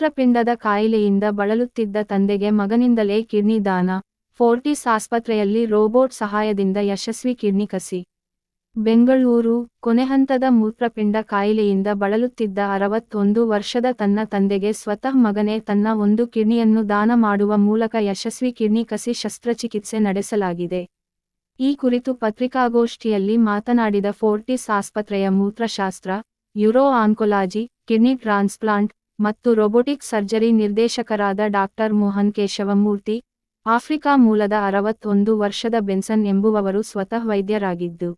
ಮೂತ್ರಪಿಂಡದ ಕಾಯಿಲೆಯಿಂದ ಬಳಲುತ್ತಿದ್ದ ತಂದೆಗೆ ಮಗನಿಂದಲೇ ಕಿಡ್ನಿ ದಾನ. ಫೋರ್ಟಿಸ್ ಆಸ್ಪತ್ರೆಯಲ್ಲಿ ರೋಬೋಟ್ ಸಹಾಯದಿಂದ ಯಶಸ್ವಿ ಕಿಡ್ನಿ ಕಸಿ. ಬೆಂಗಳೂರು. ಕೊನೆಹಂತದ ಮೂತ್ರಪಿಂಡ ಕಾಯಿಲೆಯಿಂದ ಬಳಲುತ್ತಿದ್ದ 61 ವರ್ಷದ ತನ್ನ ತಂದೆಗೆ ಸ್ವತಃ ಮಗನೇ ತನ್ನ ಒಂದು ಕಿಡ್ನಿಯನ್ನು ದಾನ ಮಾಡುವ ಮೂಲಕ ಯಶಸ್ವಿ ಕಿಡ್ನಿ ಕಸಿ ಶಸ್ತ್ರಚಿಕಿತ್ಸೆ ನಡೆಸಲಾಗಿದೆ. ಈ ಕುರಿತು ಪತ್ರಿಕಾಗೋಷ್ಠಿಯಲ್ಲಿ ಮಾತನಾಡಿದ ಫೋರ್ಟಿಸ್ ಆಸ್ಪತ್ರೆಯ ಮೂತ್ರಶಾಸ್ತ್ರ, ಯೂರೋ ಆನ್ಕೊಲಾಜಿ, ಕಿಡ್ನಿ ಟ್ರಾನ್ಸ್ಪ್ಲಾಂಟ್ ಮತ್ತು ರೊಬೊಟಿಕ್ ಸರ್ಜರಿ ನಿರ್ದೇಶಕರಾದ ಡಾಕ್ಟರ್ ಮೋಹನ್ ಕೇಶವಮೂರ್ತಿ, ಆಫ್ರಿಕಾ ಮೂಲದ 61 ವರ್ಷದ ಬೆನ್ಸನ್ ಎಂಬುವವರು ಸ್ವತಃ ವೈದ್ಯರಾಗಿದ್ದು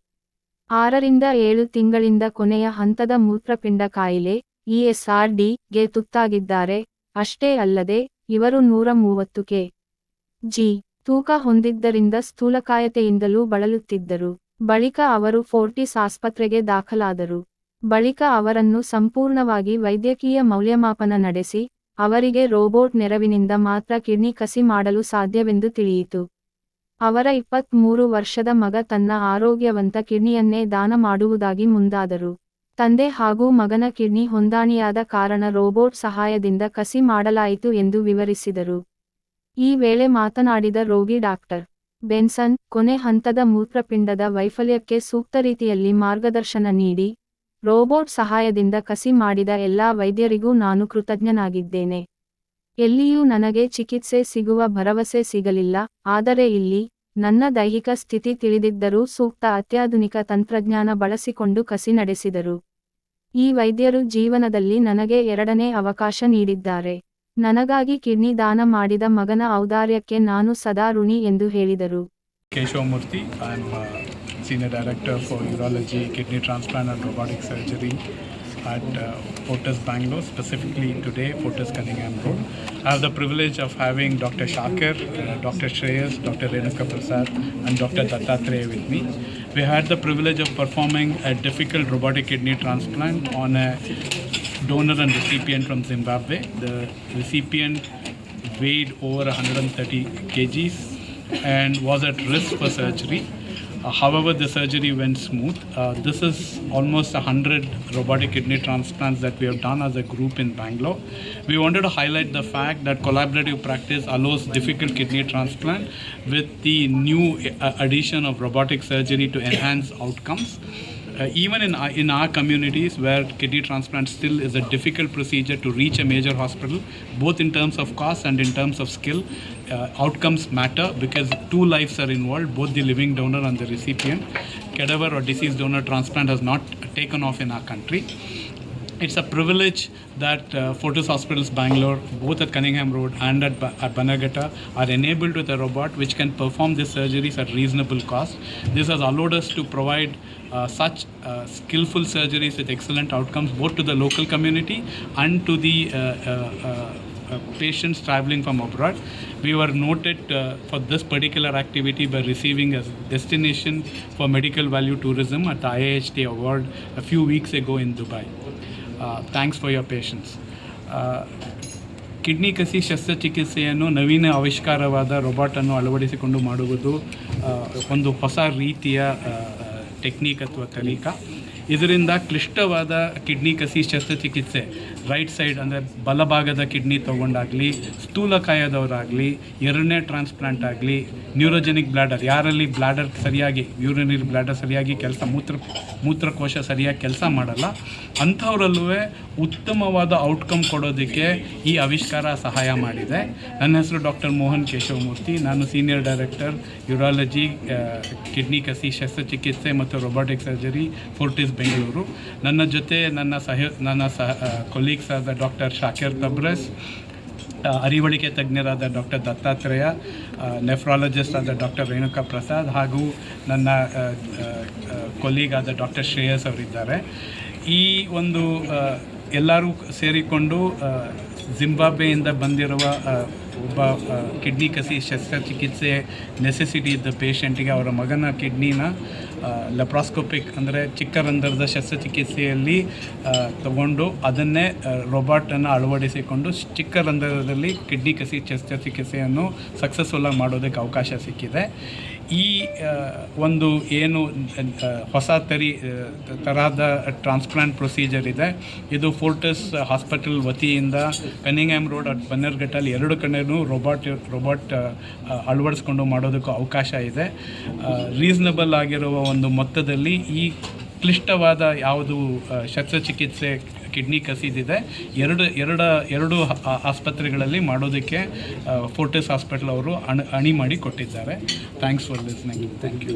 6 ರಿಂದ 7 ತಿಂಗಳಿಂದ ಕೊನೆಯ ಹಂತದ ಮೂತ್ರಪಿಂಡ ಕಾಯಿಲೆ ESRD ಗೆ ತುತ್ತಾಗಿದ್ದಾರೆ. ಅಷ್ಟೇ ಅಲ್ಲದೆ ಇವರು 130 kg ತೂಕ ಹೊಂದಿದ್ದರಿಂದ ಸ್ಥೂಲಕಾಯತೆಯಿಂದಲೂ ಬಳಲುತ್ತಿದ್ದರು. ಬಳಿಕ ಅವರು ಫೋರ್ಟಿಸ್ ಆಸ್ಪತ್ರೆಗೆ ದಾಖಲಾದರು. ಬಳಿಕ ಅವರನ್ನು ಸಂಪೂರ್ಣವಾಗಿ ವೈದ್ಯಕೀಯ ಮೌಲ್ಯಮಾಪನ ನಡೆಸಿ, ಅವರಿಗೆ ರೋಬೋಟ್ ನೆರವಿನಿಂದ ಮಾತ್ರ ಕಿಡ್ನಿ ಕಸಿ ಮಾಡಲು ಸಾಧ್ಯವೆಂದು ತಿಳಿಯಿತು. ಅವರ 23 ವರ್ಷದ ಮಗ ತನ್ನ ಆರೋಗ್ಯವಂತ ಕಿಡ್ನಿಯನ್ನೇ ದಾನ ಮಾಡುವುದಾಗಿ ಮುಂದಾದರು. ತಂದೆ ಹಾಗೂ ಮಗನ ಕಿಡ್ನಿ ಹೊಂದಾಣಿಯಾದ ಕಾರಣ ರೋಬೋಟ್ ಸಹಾಯದಿಂದ ಕಸಿ ಮಾಡಲಾಯಿತು ಎಂದು ವಿವರಿಸಿದರು. ಈ ವೇಳೆ ಮಾತನಾಡಿದ ರೋಗಿ ಡಾಕ್ಟರ್ ಬೆನ್ಸನ್, ಕೊನೆ ಹಂತದ ಮೂತ್ರಪಿಂಡದ ವೈಫಲ್ಯಕ್ಕೆ ಸೂಕ್ತ ರೀತಿಯಲ್ಲಿ ಮಾರ್ಗದರ್ಶನ ನೀಡಿ, ರೋಬೋಟ್ ಸಹಾಯದಿಂದ ಕಸಿ ಮಾಡಿದ ಎಲ್ಲಾ ವೈದ್ಯರಿಗೂ ನಾನು ಕೃತಜ್ಞನಾಗಿದ್ದೇನೆ. ಎಲ್ಲಿಯೂ ನನಗೆ ಚಿಕಿತ್ಸೆ ಸಿಗುವ ಭರವಸೆ ಸಿಗಲಿಲ್ಲ, ಆದರೆ ಇಲ್ಲಿ ನನ್ನ ದೈಹಿಕ ಸ್ಥಿತಿ ತಿಳಿದಿದ್ದರೂ ಸೂಕ್ತ ಅತ್ಯಾಧುನಿಕ ತಂತ್ರಜ್ಞಾನ ಬಳಸಿಕೊಂಡು ಕಸಿ ನಡೆಸಿದರು. ಈ ವೈದ್ಯರು ಜೀವನದಲ್ಲಿ ನನಗೆ 2ನೇ ಅವಕಾಶ ನೀಡಿದ್ದಾರೆ. ನನಗಾಗಿ ಕಿಡ್ನಿ ದಾನ ಮಾಡಿದ ಮಗನ ಔದಾರ್ಯಕ್ಕೆ ನಾನು ಸದಾ ಋಣಿ ಎಂದು ಹೇಳಿದರು. Keshavamurthy, I am Senior Director for Urology, Kidney Transplant and Robotic Surgery at Fortis Bangalore, specifically today Fortis Cunningham Road. I have the privilege of having Dr. Shakir, Dr. Shreyas, Dr. Renuka Prasad and Dr. Dattatreya with me. We had the privilege of performing a difficult robotic kidney transplant on a donor and recipient from Zimbabwe. The recipient weighed over 130 kgs and was at risk for surgery. However, the surgery went smooth. This is almost 100 robotic kidney transplants that we have done as a group in Bangalore. We wanted to highlight the fact that collaborative practice allows difficult kidney transplant with the new addition of robotic surgery to enhance outcomes. Even in our communities where kidney transplant still is a difficult procedure to reach a major hospital, both in terms of cost and in terms of skill, outcomes matter because 2 lives are involved, both the living donor and the recipient. Cadaver or deceased donor transplant has not taken off in our country. It's a privilege that Fortis Hospitals Bangalore, both at Cunningham Road and at Bannerghatta, are enabled with a robot which can perform these surgeries at reasonable cost. This has allowed us to provide such skillful surgeries with excellent outcomes both to the local community and to the patients traveling from abroad. We were noted for this particular activity by receiving a destination for medical value tourism at the IIHT award a few weeks ago in Dubai. Thanks for your patience. Kidney ಕಸಿ ಶಸ್ತ್ರಚಿಕಿತ್ಸೆಯನ್ನು ನವೀನ ಆವಿಷ್ಕಾರವಾದ ರೋಬೋಟನ್ನು ಅಳವಡಿಸಿಕೊಂಡು ಮಾಡುವುದು ಒಂದು ಹೊಸ ರೀತಿಯ technique ಅಥವಾ ತರೀಕಾ. ಇದರಿಂದ ಕ್ಲಿಷ್ಟವಾದ kidney ಕಸಿ ಶಸ್ತ್ರಚಿಕಿತ್ಸೆ ರೈಟ್ ಸೈಡ್ ಅಂದರೆ ಬಲಭಾಗದ ಕಿಡ್ನಿ ತೊಗೊಂಡಾಗಲಿ, ಸ್ಥೂಲಕಾಯದವರಾಗಲಿ, 2ನೇ ಟ್ರಾನ್ಸ್ಪ್ಲಾಂಟ್ ಆಗಲಿ, ನ್ಯೂರೋಜೆನಿಕ್ ಬ್ಲಾಡರ್ ಯಾರಲ್ಲಿ ಬ್ಲಾಡರ್ ಸರಿಯಾಗಿ ಯೂರಿನರಿ ಬ್ಲಾಡರ್ ಸರಿಯಾಗಿ ಮೂತ್ರಕೋಶ ಸರಿಯಾಗಿ ಕೆಲಸ ಮಾಡಲ್ಲ ಅಂಥವರಲ್ಲೂ ಉತ್ತಮವಾದ ಔಟ್ಕಮ್ ಕೊಡೋದಕ್ಕೆ ಈ ಆವಿಷ್ಕಾರ ಸಹಾಯ ಮಾಡಿದೆ. ನನ್ನ ಹೆಸರು ಡಾಕ್ಟರ್ ಮೋಹನ್ ಕೇಶವಮೂರ್ತಿ. ನಾನು ಸೀನಿಯರ್ ಡೈರೆಕ್ಟರ್ ಯೂರಾಲಜಿ, ಕಿಡ್ನಿ ಕಸಿ ಶಸ್ತ್ರಚಿಕಿತ್ಸೆ ಮತ್ತು ರೊಬೊಟಿಕ್ ಸರ್ಜರಿ, ಫೋರ್ಟಿಸ್ ಬೆಂಗಳೂರು. ನನ್ನ ಜೊತೆ ನನ್ನ ಕೊಲೀಗ್ಸ್ ಆದ ಡಾಕ್ಟರ್ ಶಾಕಿರ್ ತಬ್ರಸ್, ಅರಿವಳಿಕೆ ತಜ್ಞರಾದ ಡಾಕ್ಟರ್ ದತ್ತಾತ್ರೇಯ, ನೆಫ್ರಾಲಜಿಸ್ಟ್ ಆದ ಡಾಕ್ಟರ್ ರೇಣುಕಾ ಪ್ರಸಾದ್ ಹಾಗೂ ನನ್ನ ಕೊಲೀಗ್ ಆದ ಡಾಕ್ಟರ್ ಶ್ರೇಯಸ್ ಅವರಿದ್ದಾರೆ. ಈ ಒಂದು ಎಲ್ಲರೂ ಸೇರಿಕೊಂಡು ಜಿಂಬಾಬ್ವೆಯಿಂದ ಬಂದಿರುವ ಒಬ್ಬ ಕಿಡ್ನಿ ಕಸಿ ಶಸ್ತ್ರಚಿಕಿತ್ಸೆ ನೆಸೆಸಿಟಿ ಇದ್ದ ಪೇಷಂಟಿಗೆ ಅವರ ಮಗನ ಕಿಡ್ನಿನ ಲೆಪ್ರಾಸ್ಕೋಪಿಕ್ ಅಂದರೆ ಚಿಕ್ಕ ರಂಧ್ರದ ಶಸ್ತ್ರಚಿಕಿತ್ಸೆಯಲ್ಲಿ ತಗೊಂಡು ಅದನ್ನೇ ರೋಬೋಟನ್ನು ಅಳವಡಿಸಿಕೊಂಡು ಚಿಕ್ಕ ರಂಧ್ರದಲ್ಲಿ ಕಿಡ್ನಿ ಕಸಿ ಶಸ್ತ್ರಚಿಕಿತ್ಸೆಯನ್ನು ಸಕ್ಸಸ್ಫುಲ್ಲಾಗಿ ಮಾಡೋದಕ್ಕೆ ಅವಕಾಶ ಸಿಕ್ಕಿದೆ. ಈ ಒಂದು ಏನು ಹೊಸ ತರಹದ ಟ್ರಾನ್ಸ್ಪ್ಲಾಂಟ್ ಪ್ರೊಸೀಜರ್ ಇದೆ, ಇದು ಫೋರ್ಟಿಸ್ ಹಾಸ್ಪಿಟಲ್ ವತಿಯಿಂದ ಕನಿಂಗ್ಹ್ಯಾಮ್ ರೋಡ್ ಅಟ್ ಬನ್ನೇರುಘಟ್ಟಲ್ಲಿ 2 ಕಡೆನೂ ರೋಬೋಟ್ ಅಳವಡಿಸ್ಕೊಂಡು ಮಾಡೋದಕ್ಕೂ ಅವಕಾಶ ಇದೆ. ರೀಸನಬಲ್ ಆಗಿರುವ ಒಂದು ಮೊತ್ತದಲ್ಲಿ ಈ ಕ್ಲಿಷ್ಟವಾದ ಯಾವುದು ಶಸ್ತ್ರಚಿಕಿತ್ಸೆ ಕಿಡ್ನಿ ಕಸಿದಿದೆ ಎರಡು ಆಸ್ಪತ್ರೆಗಳಲ್ಲಿ ಮಾಡೋದಕ್ಕೆ ಫೋರ್ಟಿಸ್ ಹಾಸ್ಪಿಟಲ್ ಅವರು ಅಣಿ ಮಾಡಿ ಕೊಟ್ಟಿದ್ದಾರೆ. Thanks for listening. Thank you.